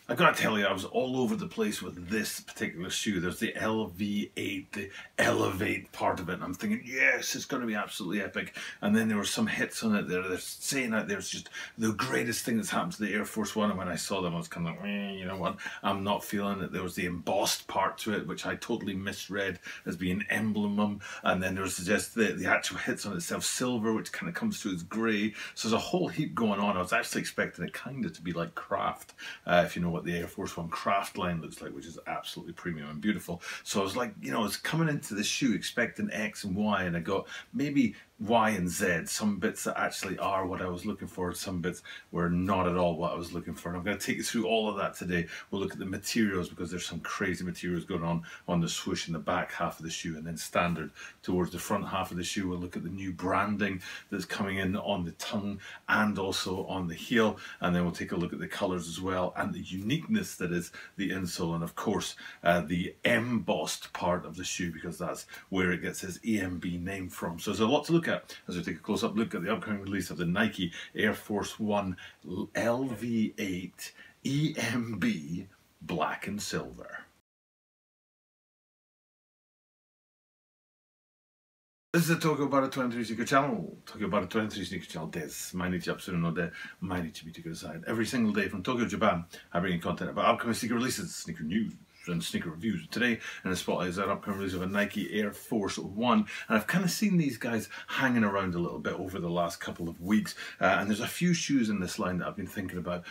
I gotta tell you, I was all over the place with this particular shoe. There's the LV8, the Elevate part of it, and I'm thinking, yes, it's going to be absolutely epic. And then there were some hits on it. They're saying that there's just the greatest thing that's happened to the Air Force One. And when I saw them, I was kind of like, you know what? I'm not feeling it. There was the embossed part to it, which I totally misread as being emblem. And then there was just the actual hits on itself, silver, which kind of comes through as grey. So there's a whole heap going on. I was actually expecting it kind of to be like Craft, if you know what the Air Force One Craft line looks like, which is absolutely premium and beautiful. So I was like, you know, I was coming into the shoe expecting X and Y, and I got maybe Y and Z, some bits that actually are what I was looking for, some bits were not at all what I was looking for. And I'm going to take you through all of that today. We'll look at the materials, because there's some crazy materials going on the swoosh in the back half of the shoe, and then standard towards the front half of the shoe. We'll look at the new branding that's coming in on the tongue and also on the heel, and then we'll take a look at the colors as well, and the uniqueness that is the insole, and of course the embossed part of the shoe, because that's where it gets its EMB name from. So there's a lot to look at as we take a close-up look at the upcoming release of the Nike Air Force One LV8 EMB Black and Silver. This is the Tokyo Bara 23 Sneaker Channel. Tokyo Bara 23 Sneaker Channel des. Mainichi Apsuru no de, Mainichi Mite Kudasai. Every single day from Tokyo, Japan, I bring you content about upcoming sneaker releases, sneaker news, and sneaker reviews. Today in the spotlight is our upcoming release of a Nike Air Force One, and I've kind of seen these guys hanging around a little bit over the last couple of weeks, and there's a few shoes in this line that I've been thinking about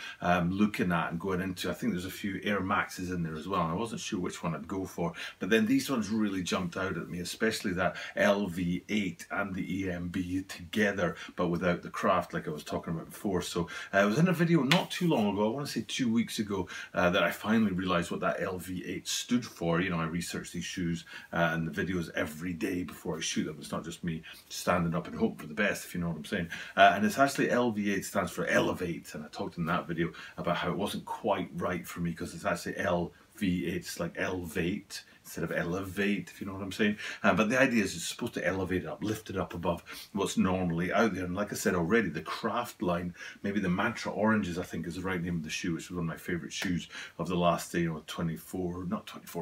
looking at and going into. I think there's a few Air Maxes in there as well, and I wasn't sure which one I'd go for, but then these ones really jumped out at me, especially that LV8 and the EMB together, but without the craft like I was talking about before. So I was in a video not too long ago, I want to say 2 weeks ago, that I finally realised what that LV8 stood for. You know, I research these shoes and the videos every day before I shoot them. It's not just me standing up and hoping for the best, if you know what I'm saying. And it's actually LV8 stands for Elevate, and I talked in that video about how it wasn't quite right for me, because it's actually LV8, it's like Elevate instead of Elevate, if you know what I'm saying. But the idea is it's supposed to elevate it up, lift it up above what's normally out there. And like I said already, the craft line, maybe the Mantra Oranges, I think is the right name of the shoe, which was one of my favourite shoes of the last, you know,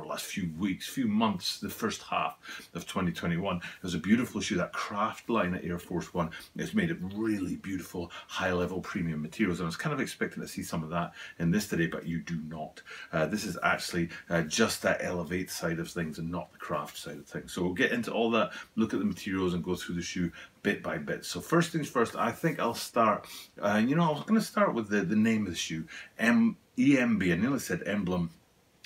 last few weeks, few months, the first half of 2021. It was a beautiful shoe. That craft line at Air Force One, it's made it really beautiful, high-level premium materials. And I was kind of expecting to see some of that in this today, but you do not. This is actually just that Elevate side of things and not the craft side of things. So we'll get into all that, look at the materials and go through the shoe bit by bit. So first things first, I think I'll start, you know, I was going to start with the name of the shoe, EMB. I nearly said emblem,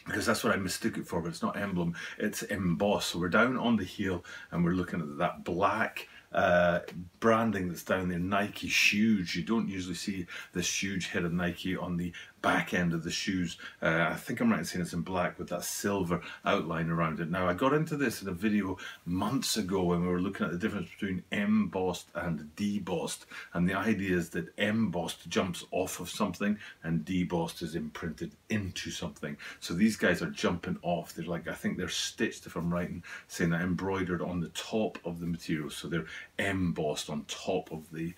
because that's what I mistook it for, but it's not emblem, it's emboss. So we're down on the heel and we're looking at that black branding that's down there. Nike, huge. You don't usually see this huge hit of Nike on the back end of the shoes. I think I'm right in saying it's in black with that silver outline around it. Now, I got into this in a video months ago when we were looking at the difference between embossed and debossed, and the idea is that embossed jumps off of something and debossed is imprinted into something. So these guys are jumping off. They're like, I think they're stitched, if I'm right in saying that, embroidered on the top of the material. So they're embossed on top of the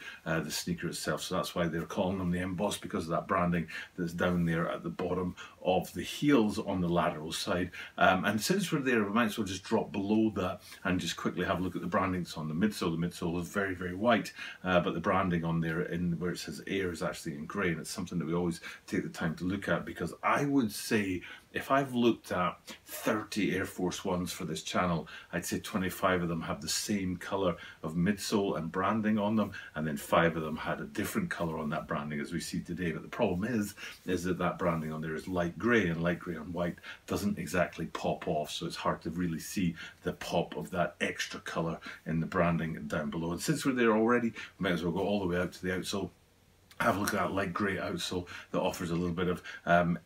sneaker itself. So that's why they're calling them the embossed, because of that branding that's down there at the bottom of the heels on the lateral side. And since we're there, we might as well just drop below that and just quickly have a look at the branding that's on the midsole. The midsole is very, very white, but the branding on there in where it says Air is actually in grey, and it's something that we always take the time to look at, because I would say if I've looked at 30 Air Force Ones for this channel, I'd say 25 of them have the same colour of midsole and branding on them, and then 5 of them had a different colour on that branding as we see today. But the problem is that branding on there is light grey, and light grey on white doesn't exactly pop off, so it's hard to really see the pop of that extra colour in the branding down below. And since we're there already, we might as well go all the way out to the outsole. Have a look at that light grey outsole that offers a little bit of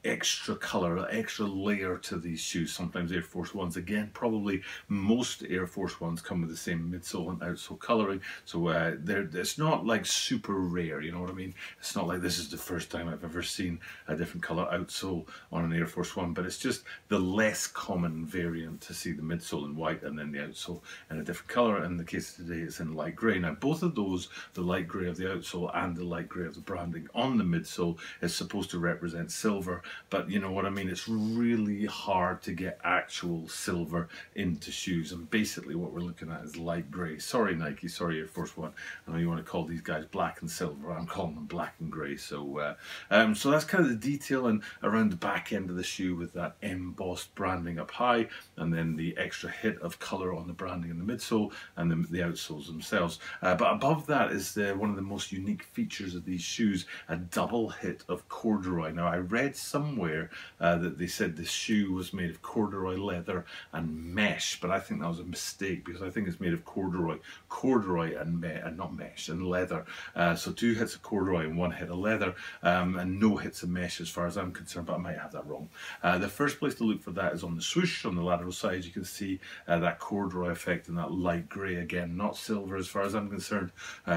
extra colour, extra layer to these shoes. Sometimes Air Force Ones, again, probably most Air Force Ones come with the same midsole and outsole colouring. So it's not like super rare, you know what I mean? It's not like this is the first time I've ever seen a different colour outsole on an Air Force One, but it's just the less common variant to see the midsole in white and then the outsole in a different colour. In the case of today, it's in light grey. Now, both of those, the light grey of the outsole and the light grey of the branding on the midsole is supposed to represent silver, but you know what I mean, it's really hard to get actual silver into shoes, and basically what we're looking at is light grey. Sorry Nike, sorry Air Force One, I know you want to call these guys black and silver, I'm calling them black and grey. So so that's kind of the detail and around the back end of the shoe with that embossed branding up high, and then the extra hit of colour on the branding in the midsole and the outsoles themselves. But above that is one of the most unique features of these shoes, a double hit of corduroy. Now I read somewhere that they said this shoe was made of corduroy leather and mesh, but I think that was a mistake, because I think it's made of corduroy and not mesh, and leather. So 2 hits of corduroy and 1 hit of leather, and no hits of mesh as far as I'm concerned, but I might have that wrong. The first place to look for that is on the swoosh on the lateral side. You can see that corduroy effect and that light grey, again not silver as far as I'm concerned,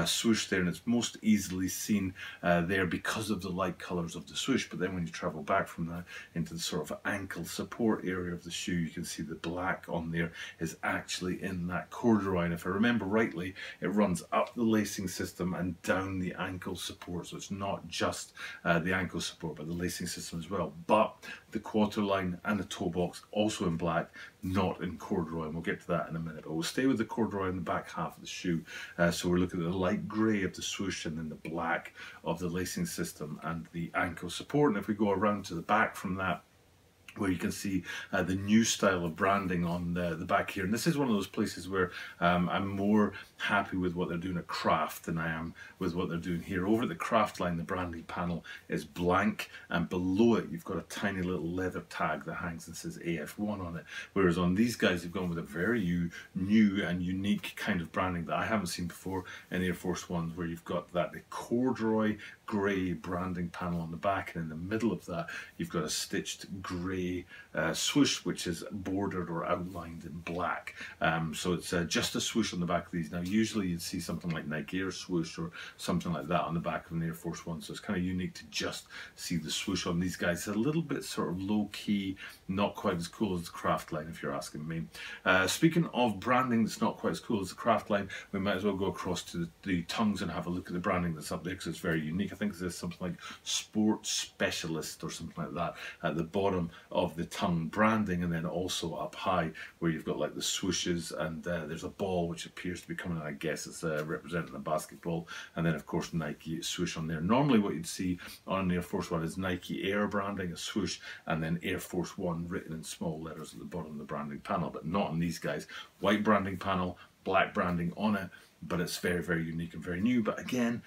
swoosh there, and it's most easily seen there because of the light colours of the swoosh. But then when you travel back from that into the sort of ankle support area of the shoe, you can see the black on there is actually in that corduroy, and if I remember rightly, it runs up the lacing system and down the ankle support, so it's not just the ankle support but the lacing system as well. But the quarter line and the toe box also in black, not in corduroy, and we'll get to that in a minute, but we'll stay with the corduroy in the back half of the shoe. So we're looking at the light grey of the swoosh and then the black of the lacing system and the ankle support. And if we go around to the back from that, where you can see the new style of branding on the back here, and this is one of those places where I'm more happy with what they're doing at Craft than I am with what they're doing here. Over at the Craft line, the branding panel is blank, and below it you've got a tiny little leather tag that hangs and says AF1 on it, whereas on these guys they've gone with a very new and unique kind of branding that I haven't seen before in Air Force Ones, where you've got that the corduroy grey branding panel on the back, and in the middle of that you've got a stitched grey swoosh which is bordered or outlined in black. So it's just a swoosh on the back of these. Now usually you'd see something like Nike Air swoosh or something like that on the back of an Air Force One, so it's kind of unique to just see the swoosh on these guys. It's a little bit sort of low-key, not quite as cool as the Craft line if you're asking me. Speaking of branding that's not quite as cool as the Craft line, we might as well go across to the tongues and have a look at the branding that's up there, because it's very unique. I think there's something like Sports Specialist or something like that at the bottom of the tongue branding, and then also up high where you've got like the swooshes, and there's a ball which appears to be coming in. I guess it's representing a basketball, and then of course Nike swoosh on there. Normally what you'd see on an Air Force One is Nike Air branding, a swoosh, and then Air Force One written in small letters at the bottom of the branding panel, but not on these guys. White branding panel, black branding on it, but it's very unique and very new. But again,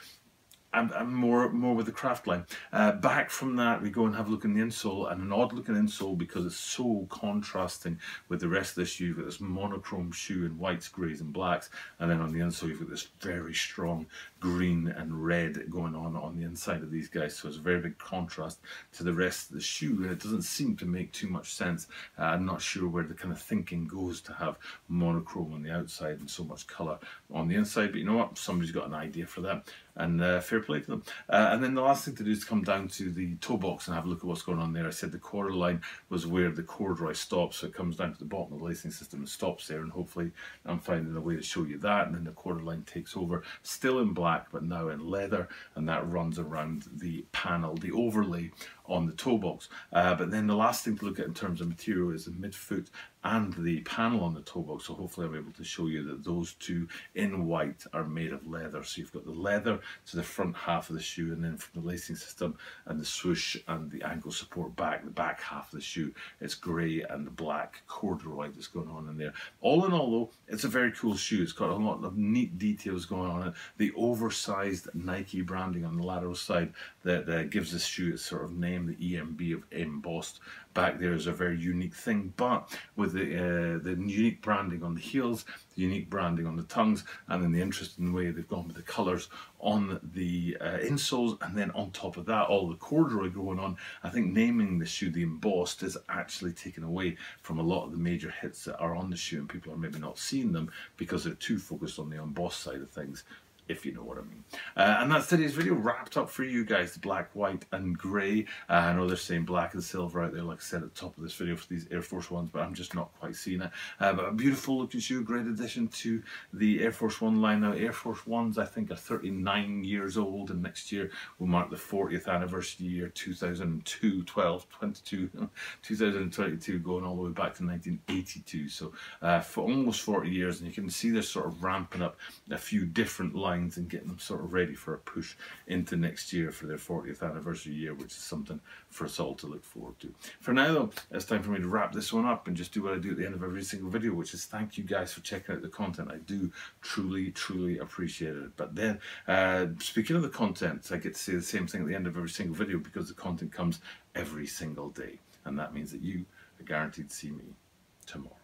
I'm more with the Craft line. Back from that, we go and have a look in the insole, and an odd looking insole because it's so contrasting with the rest of the shoe. You've got this monochrome shoe in whites, greys and blacks, and then on the insole you've got this very strong green and red going on the inside of these guys, so it's a very big contrast to the rest of the shoe, and it doesn't seem to make too much sense. I'm not sure where the kind of thinking goes to have monochrome on the outside and so much colour on the inside, but you know what, somebody's got an idea for that, and fair play to them. And then the last thing to do is to come down to the toe box and have a look at what's going on there. I said the quarter line was where the corduroy stops, so it comes down to the bottom of the lacing system and stops there, and hopefully I'm finding a way to show you that. And then the quarter line takes over, still in black but now in leather, and that runs around the panel, the overlay on the toe box. But then the last thing to look at in terms of material is the midfoot and the panel on the toe box, so hopefully I'm able to show you that those two in white are made of leather. So you've got the leather to the front half of the shoe, and then from the lacing system and the swoosh and the ankle support back, the back half of the shoe, it's grey and the black corduroy that's going on in there. All in all though, it's a very cool shoe. It's got a lot of neat details going on it. The oversized Nike branding on the lateral side that gives this shoe its sort of name, the EMB of embossed back there, is a very unique thing. But with the unique branding on the heels, the unique branding on the tongues, and then the interesting way they've gone with the colours on the insoles, and then on top of that all the corduroy going on, I think naming the shoe the embossed is actually taken away from a lot of the major hits that are on the shoe, and people are maybe not seeing them because they're too focused on the embossed side of things. if you know what I mean. And that's today's video wrapped up for you guys, the black, white and grey. I know they're saying black and silver out there, like I said at the top of this video for these Air Force Ones, but I'm just not quite seeing it. But a beautiful looking shoe, great addition to the Air Force One line. Now Air Force Ones I think are 39 years old, and next year will mark the 40th anniversary year, 2002, 12, 22, 2022, going all the way back to 1982. So for almost 40 years, and you can see they're sort of ramping up a few different lines and getting them sort of ready for a push into next year for their 40th anniversary year, which is something for us all to look forward to. For now though, it's time for me to wrap this one up and just do what I do at the end of every single video, which is thank you guys for checking out the content. I do truly appreciate it. But then, speaking of the content, I get to say the same thing at the end of every single video, because the content comes every single day, and that means that you are guaranteed to see me tomorrow.